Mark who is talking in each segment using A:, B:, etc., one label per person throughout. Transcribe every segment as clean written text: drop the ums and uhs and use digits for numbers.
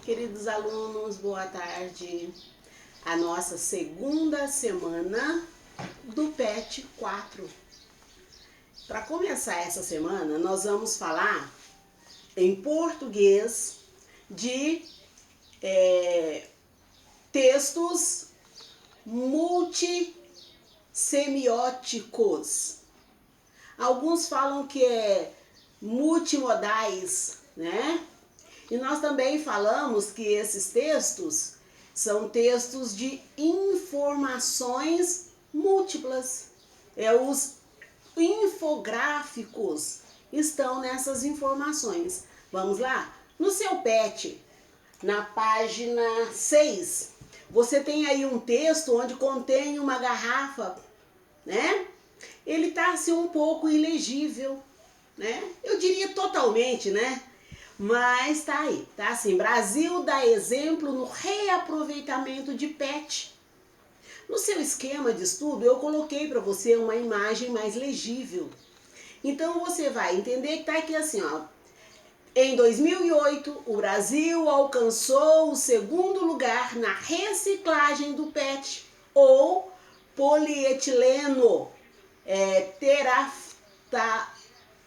A: Queridos alunos, boa tarde. A nossa segunda semana do PET 4. Para começar essa semana, nós vamos falar em português de textos multissemióticos. Alguns falam que é multimodais, né? E nós também falamos que esses textos são textos de informações múltiplas. Os infográficos estão nessas informações. Vamos lá? No seu PET, na página 6, você tem aí um texto onde contém uma garrafa, né? Ele está assim um pouco ilegível, né? Eu diria totalmente, né? Mas tá aí, tá assim, Brasil dá exemplo no reaproveitamento de PET. No seu esquema de estudo, eu coloquei para você uma imagem mais legível. Então você vai entender que tá aqui assim, ó. Em 2008, o Brasil alcançou o segundo lugar na reciclagem do PET, ou polietileno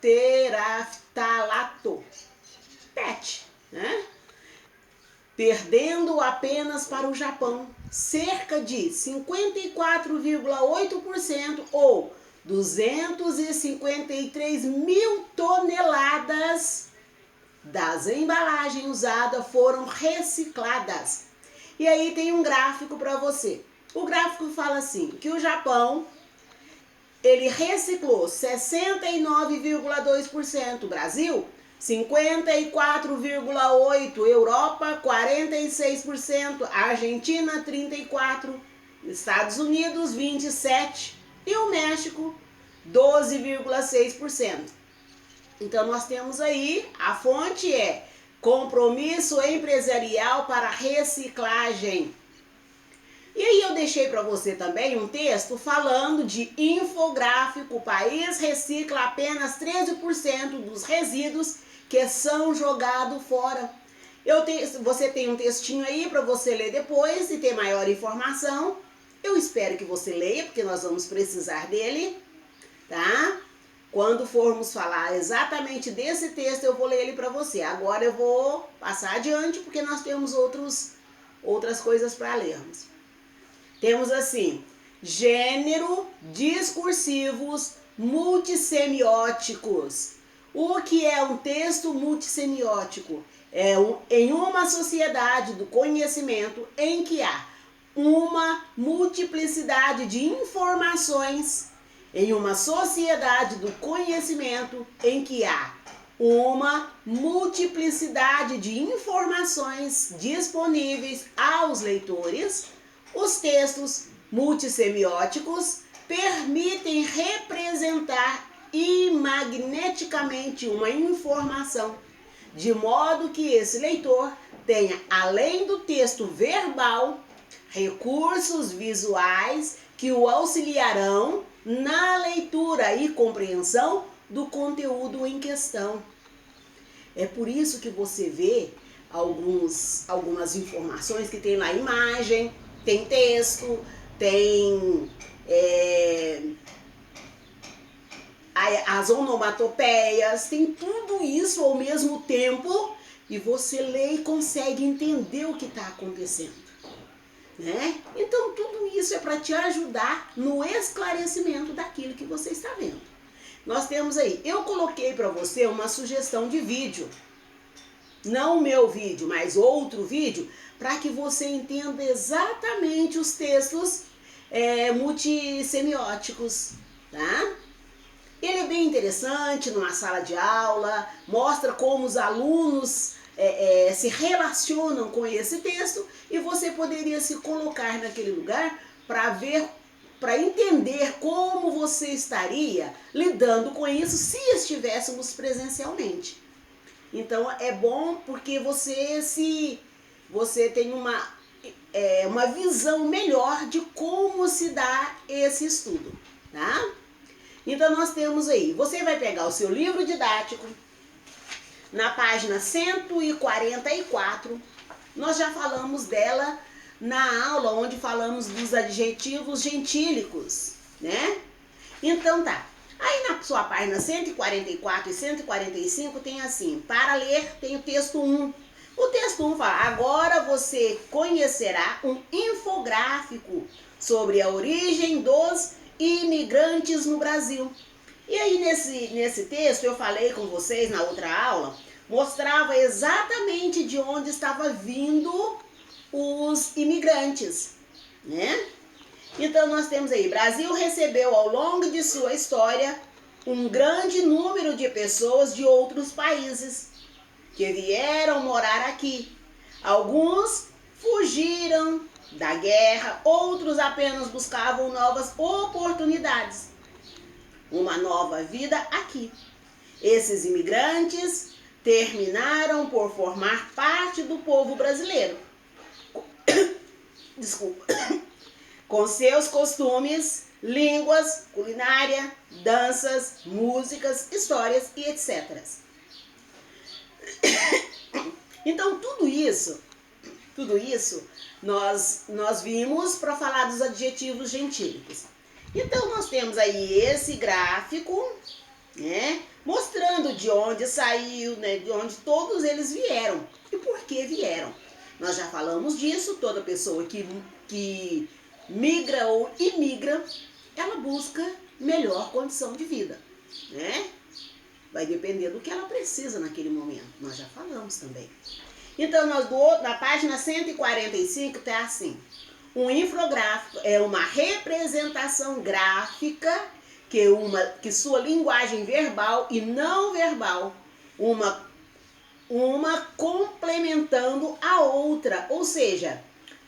A: teraftalato. PET, né? Perdendo apenas para o Japão, cerca de 54,8% ou 253 mil toneladas das embalagens usadas foram recicladas. E aí tem um gráfico para você. O gráfico fala assim, que o Japão ele reciclou 69,2%, Brasil 54,8%, Europa 46%, Argentina 34%, Estados Unidos 27% e o México 12,6%. Então nós temos aí, a fonte é Compromisso Empresarial para Reciclagem. E aí eu deixei para você também um texto falando de infográfico. O país recicla apenas 13% dos resíduos que são jogados fora. Você tem um textinho aí para você ler depois e ter maior informação. Eu espero que você leia, porque nós vamos precisar dele, tá? Quando formos falar exatamente desse texto, eu vou ler ele para você. Agora eu vou passar adiante, porque nós temos outras coisas para lermos. Temos assim, gênero discursivos multissemióticos. O que é um texto multissemiótico? Em uma sociedade do conhecimento em que há uma multiplicidade de informações, em uma sociedade do conhecimento em que há uma multiplicidade de informações disponíveis aos leitores, os textos multissemióticos permitem representar imagneticamente uma informação, de modo que esse leitor tenha, além do texto verbal, recursos visuais que o auxiliarão na leitura e compreensão do conteúdo em questão. É por isso que você vê algumas informações que tem lá imagem, tem texto, tem as onomatopeias, tem tudo isso ao mesmo tempo e você lê e consegue entender o que está acontecendo, né? Então tudo isso é para te ajudar no esclarecimento daquilo que você está vendo. Nós temos aí, eu coloquei para você uma sugestão de vídeo, não o meu vídeo, mas outro vídeo, para que você entenda exatamente os textos multissemióticos, tá? Ele é bem interessante numa sala de aula, mostra como os alunos se relacionam com esse texto e você poderia se colocar naquele lugar para entender como você estaria lidando com isso se estivéssemos presencialmente. Então é bom porque você tem uma visão melhor de como se dá esse estudo, tá? Então nós temos aí, você vai pegar o seu livro didático, na página 144, Nós já falamos dela na aula onde falamos dos adjetivos gentílicos, né? Então tá. Aí na sua página 144 e 145 tem assim, para ler tem o texto 1. O texto 1 fala, agora você conhecerá um infográfico sobre a origem dos imigrantes no Brasil. E aí nesse texto eu falei com vocês na outra aula, mostrava exatamente de onde estava vindo os imigrantes, né? Então nós temos aí, Brasil recebeu ao longo de sua história um grande número de pessoas de outros países que vieram morar aqui. Alguns fugiram da guerra, outros apenas buscavam novas oportunidades, uma nova vida aqui. Esses imigrantes terminaram por formar parte do povo brasileiro. Desculpa. Com seus costumes, línguas, culinária, danças, músicas, histórias e etc. Então tudo isso nós vimos para falar dos adjetivos gentílicos. Então nós temos aí esse gráfico, né, mostrando de onde saiu, né, de onde todos eles vieram e por que vieram. Nós já falamos disso, toda pessoa que migra ou imigra, ela busca melhor condição de vida, né? Vai depender do que ela precisa naquele momento. Nós já falamos também. Então, na página 145 está assim. Um infográfico é uma representação gráfica que sua linguagem verbal e não verbal, uma complementando a outra, ou seja,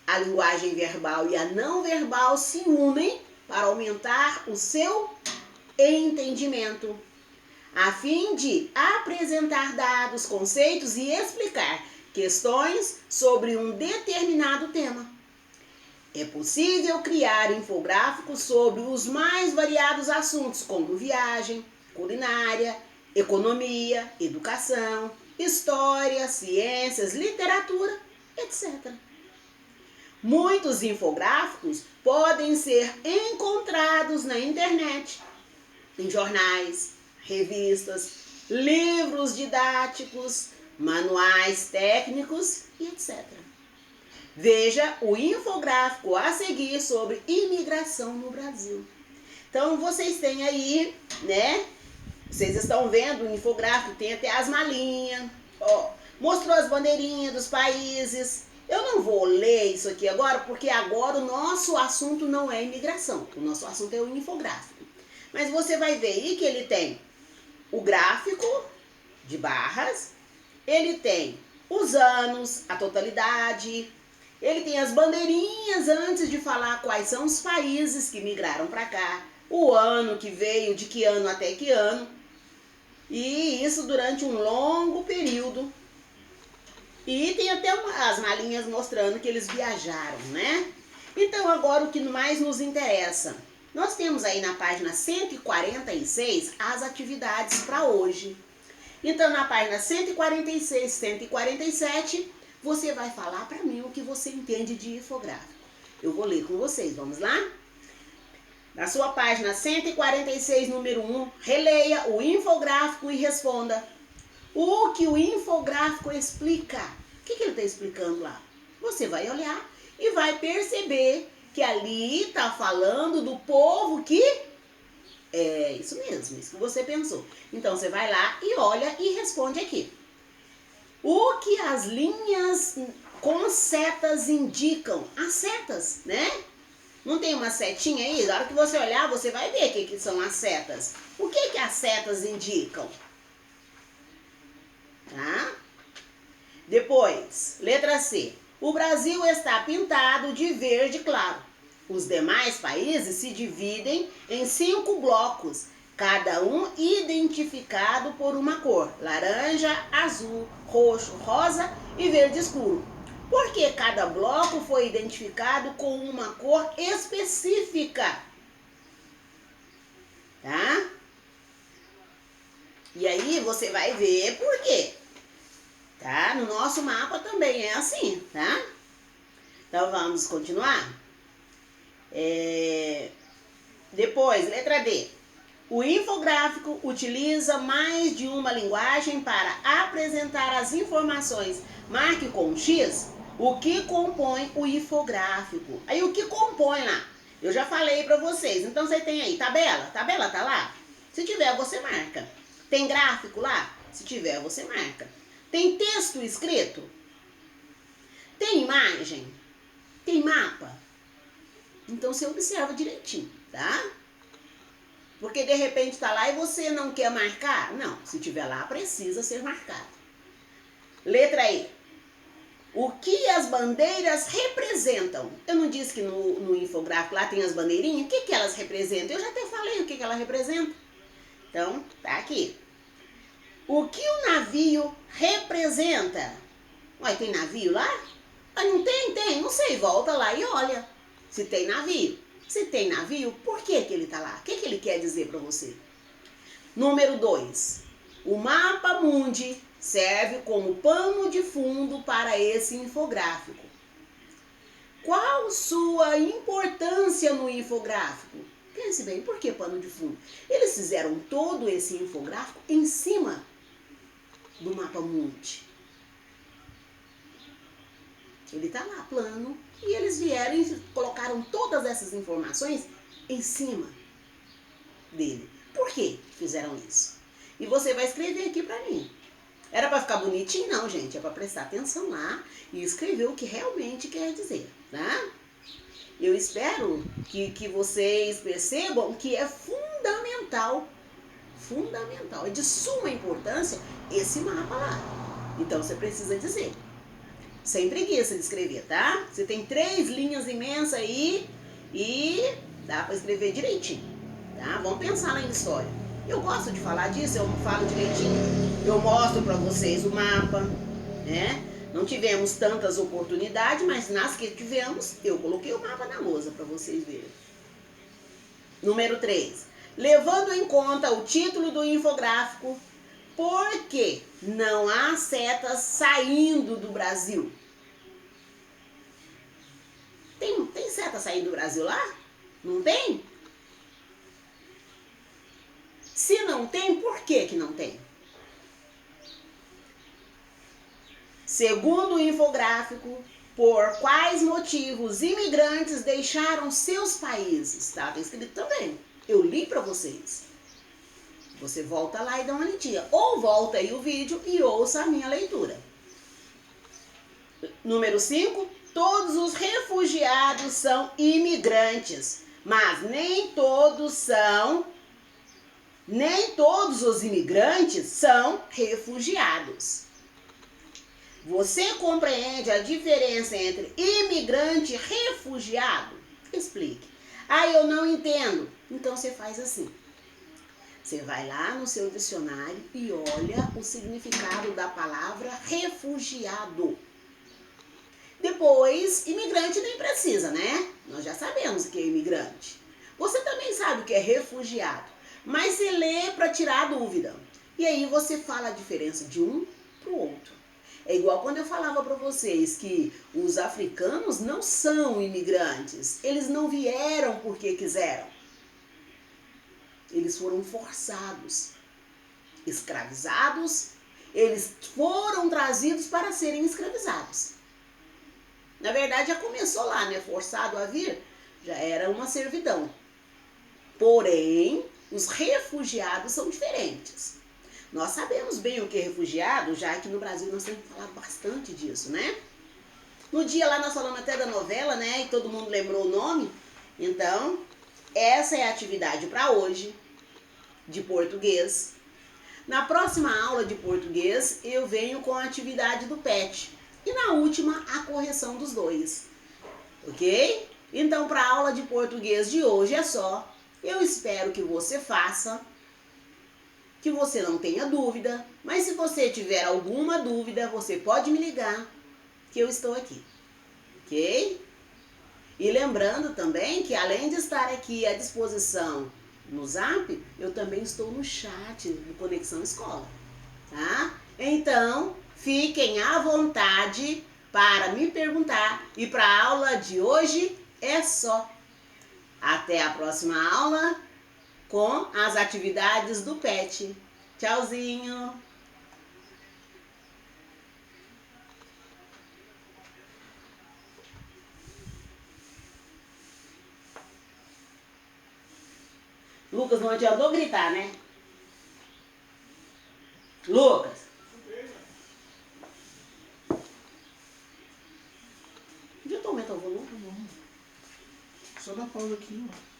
A: a linguagem verbal e a não verbal se unem para aumentar o seu entendimento, a fim de apresentar dados, conceitos e explicar questões sobre um determinado tema. É possível criar infográficos sobre os mais variados assuntos, como viagem, culinária, economia, educação, história, ciências, literatura, etc. Muitos infográficos podem ser encontrados na internet, em jornais, revistas, livros didáticos, manuais técnicos e etc. Veja o infográfico a seguir sobre imigração no Brasil. Então vocês têm aí, né? Vocês estão vendo o infográfico, tem até as malinhas, ó, mostrou as bandeirinhas dos países. Eu não vou ler isso aqui agora, porque agora o nosso assunto não é imigração. O nosso assunto é o infográfico. Mas você vai ver aí que ele tem o gráfico de barras, ele tem os anos, a totalidade, ele tem as bandeirinhas antes de falar quais são os países que migraram para cá, o ano que veio, de que ano até que ano, e isso durante um longo período. E tem até as malinhas mostrando que eles viajaram, né? Então agora o que mais nos interessa. Nós temos aí na página 146 as atividades para hoje. Então na página 146, 147, você vai falar para mim o que você entende de infográfico. Eu vou ler com vocês, vamos lá? Na sua página 146, número 1, releia o infográfico e responda. O que o infográfico explica? O que ele está explicando lá? Você vai olhar e vai perceber que ali está falando do povo que... É isso mesmo, isso que você pensou. Então você vai lá e olha e responde aqui. O que as linhas com setas indicam? As setas, né? Não tem uma setinha aí? Na hora que você olhar, você vai ver o que são as setas. O que as setas indicam? Tá? Depois, letra C. O Brasil está pintado de verde claro. Os demais países se dividem em 5 blocos, cada um identificado por uma cor: laranja, azul, roxo, rosa e verde escuro. Porque cada bloco foi identificado com uma cor específica. Tá? E aí você vai ver por quê. tá? No nosso mapa também é assim, tá? Então vamos continuar. Depois, letra D. O infográfico utiliza mais de uma linguagem para apresentar as informações. Marque com X o que compõe o infográfico. Aí o que compõe lá? Eu já falei para vocês. Então você tem aí tabela. Tabela tá lá? Se tiver, você marca. Tem gráfico lá? Se tiver, você marca. Tem texto escrito? Tem imagem? Tem mapa? Então você observa direitinho, tá? Porque de repente tá lá e você não quer marcar? Não, se tiver lá precisa ser marcado. Letra E. O que as bandeiras representam? Eu não disse que no infográfico lá tem as bandeirinhas? O que elas representam? Eu já até falei o que elas representam. Então, tá aqui. O que o navio representa? Ué, tem navio lá? Ah, não tem? Tem. Não sei. Volta lá e olha se tem navio. Se tem navio, por que ele tá lá? O que ele quer dizer para você? Número 2. O mapa mundi serve como pano de fundo para esse infográfico. Qual sua importância no infográfico? Pense bem, por que pano de fundo? Eles fizeram todo esse infográfico em cima do mapa mundi. Ele está lá, plano, e eles vieram e colocaram todas essas informações em cima dele. Por que fizeram isso? E você vai escrever aqui para mim. Era para ficar bonitinho? Não, gente. É para prestar atenção lá e escrever o que realmente quer dizer, tá? Eu espero que vocês percebam que é fundamental, é de suma importância esse mapa lá. Então você precisa dizer. Sem preguiça de escrever, tá? Você tem 3 linhas imensas aí e dá para escrever direitinho, tá? Vamos pensar na história. Eu gosto de falar disso, eu falo direitinho. Eu mostro para vocês o mapa, né? Não tivemos tantas oportunidades, mas nas que tivemos, eu coloquei o mapa na lousa para vocês verem. Número 3. Levando em conta o título do infográfico, por que não há setas saindo do Brasil? Tem seta saindo do Brasil lá? Não tem? Se não tem, por que não tem? Segundo o infográfico, por quais motivos imigrantes deixaram seus países? Tá escrito também. Eu li para vocês. Você volta lá e dá uma leitinha. Ou volta aí o vídeo e ouça a minha leitura. Número 5. Todos os refugiados são imigrantes, mas nem todos os imigrantes são refugiados. Você compreende a diferença entre imigrante e refugiado? Explique. Ah, eu não entendo. Então você faz assim. Você vai lá no seu dicionário e olha o significado da palavra refugiado. Depois, imigrante nem precisa, né? Nós já sabemos o que é imigrante. Você também sabe o que é refugiado, mas você lê para tirar a dúvida. E aí você fala a diferença de um para o outro. É igual quando eu falava para vocês que os africanos não são imigrantes. Eles não vieram porque quiseram. Eles foram forçados, escravizados, eles foram trazidos para serem escravizados. Na verdade, já começou lá, né? Forçado a vir, já era uma servidão. Porém, os refugiados são diferentes. Nós sabemos bem o que é refugiado, já que no Brasil nós temos falado bastante disso, né? No dia lá nós falamos até da novela, né? E todo mundo lembrou o nome. Então, essa é a atividade para hoje de português. Na próxima aula de português, eu venho com a atividade do PET. E na última, a correção dos dois. Ok? Então, para a aula de português de hoje é só. Eu espero que você faça, que você não tenha dúvida. Mas se você tiver alguma dúvida, você pode me ligar, que eu estou aqui. Ok? E lembrando também que além de estar aqui à disposição no Zap, eu também estou no chat do Conexão Escola, tá? Então, fiquem à vontade para me perguntar. E para a aula de hoje é só. Até a próxima aula com as atividades do PET. Tchauzinho! Lucas, não adiantou gritar, né? Lucas! Onde eu tô aumentando o volume?
B: Só dá pausa aqui, ó.